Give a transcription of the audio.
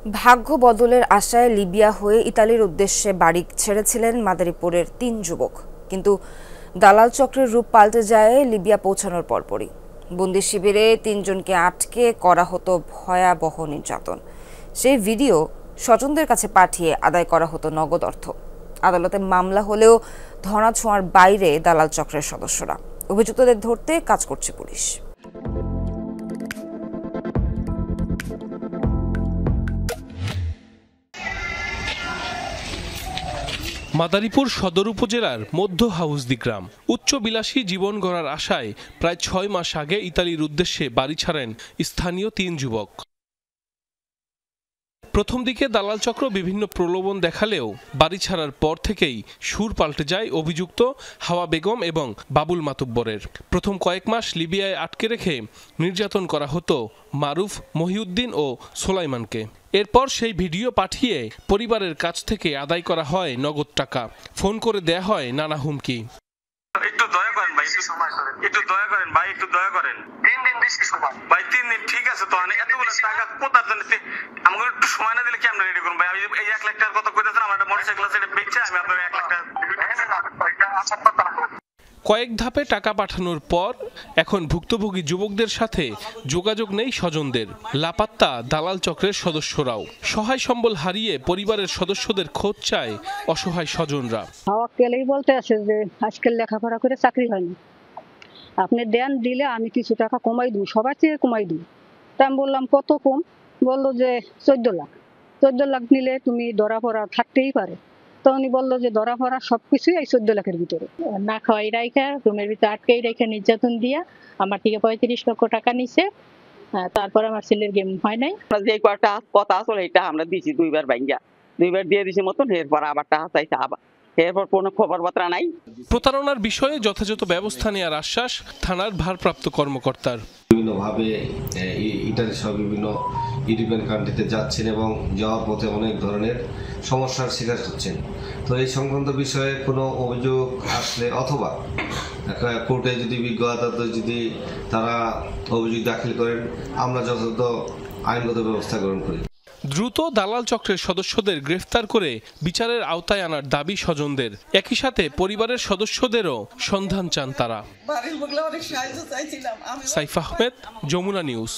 ভাগ্য বদলের আশায় লিবিয়া হয়ে ইতালির উদ্দেশ্যে বাড়ি ছেড়েছিলেন মাদারীপুরের ৩ যুবক, কিন্তু দালাল চক্রের রূপ পাল্টে যায় লিবিয়া পৌঁছানোর পরপরই। বন্দি শিবিরে ৩ জনকে আটকে করা হতো ভয়াবহ নির্যাতন। সেই ভিডিও স্বজনদের কাছে পাঠিয়ে আদায় করা হতো নগদ অর্থ। আদালতে মামলা হলেও ধরাছোঁয়ার বাইরে দালাল চক্রের সদস্যরা। অভিযুক্তদের ধরতে কাজ করছে পুলিশ। মাদারীপুর সদর উপজেলার মধ্য হাউসদি গ্রাম। উচ্চবিলাসী জীবন গড়ার আশায় প্রায় ৬ মাস আগে ইতালির উদ্দেশ্যে বাড়ি ছাড়েন স্থানীয় ৩ যুবক। প্রথম দিকে দালাল চক্র বিভিন্ন প্রলোভন দেখালেও বাড়ি ছাড়ার পর থেকেই সুর পাল্টে যায় অভিযুক্ত হাওয়া বেগম এবং বাবুল মাতুব্বরের। প্রথম কয়েক মাস লিবিয়ায় আটকে রেখে নির্যাতন করা হতো মারুফ, মহিউদ্দিন ও সোলাইমানকে। এরপর সেই ভিডিও পাঠিয়ে পরিবারের কাছ থেকে আদায় করা হয় নগদ টাকা। ফোন করে দেয়া হয় নানা হুমকি। একটু দয়া করেন ভাই, একটু দয়া করেন ভাই, একটু দয়া করেন। 3 দিন বেশি সময় ভাই, 3 দিন ঠিক আছে তো, এতগুলো টাকা কোথার জন্য আমাকে একটু সময় না দিলে কি আমরা রেডি করব ভাই? আমি এই 1 লাখ টাকার কথা কইতেছেন, আমার একটা মোটরসাইকেল আছে, এটা বেচে আমি আপনার 1 লাখ টাকা। কয়েক ধাপে টাকা পাঠানোর পর এখন ভুক্তভোগী যুবকদের সাথে যোগাযোগ নেই স্বজনদের। লাপাত্তা দালাল চক্রের সদস্যরাও। সহায় সম্বল হারিয়ে পরিবারের সদস্যদের খোঁজ চায় অসহায় স্বজনরা। হাওয়াকেলেই বলতে আছে যে আজকাল লেখাপড়া করে চাকরি হয়নি, আপনি দেন, দিলে আমি কিছু টাকা কমাই দিই, সবার চেয়ে কমাই দিই। তা আমি বললাম কত কম? বললো যে 14 লাখ। 14 লাখ নিলে তুমি ধরা পড়া থাকতেই পারে। তো উনি বললো যে ধরা পড়া সবকিছুই এই 14 লাখের ভিতরে। না খাওয়াই রাইখা রুমের ভিতরে আটকাই রাইখা নির্যাতন দিয়া আমার থেকে 35 লক্ষ টাকা নিছে। তারপর আমার ছেলের গেম হয় নাই। যে কয়েকটা কথা আসলে এটা আমরা দিছি 2বার ভাঙ্গা, 2বার দিয়ে দিছি মতন। এরপর আবার টাকা চাইছে, আবার এরপর কোনো খবরপত্র নাই। প্রতারণার বিষয়ে যথাযথ ব্যবস্থা নেওয়ার আশ্বাস থানার ভারপ্রাপ্ত কর্মকর্তার। বিভিন্নভাবে ইটালি সহ বিভিন্ন ইউরোপিয়ান কান্ট্রিতে যাচ্ছেন এবং যাওয়ার পথে অনেক ধরনের সমস্যার শিকার হচ্ছেন। তো এই সংক্রান্ত বিষয়ে কোনো অভিযোগ আসলে অথবা কোর্টে যদি বিজ্ঞ আদালতে যদি তারা অভিযোগ দাখিল করেন, আমরা যথাযথ আইনগত ব্যবস্থা গ্রহণ করি। দ্রুত দালাল চক্রের সদস্যদের গ্রেফতার করে বিচারের আওতায় আনার দাবি স্বজনদের। একই সাথে পরিবারের সদস্যদেরও সন্ধান চান তারা। বাড়ির লোকরা অনেক সাহায্য চাইছিলাম। সাইফ আহমেদ, যমুনা নিউজ।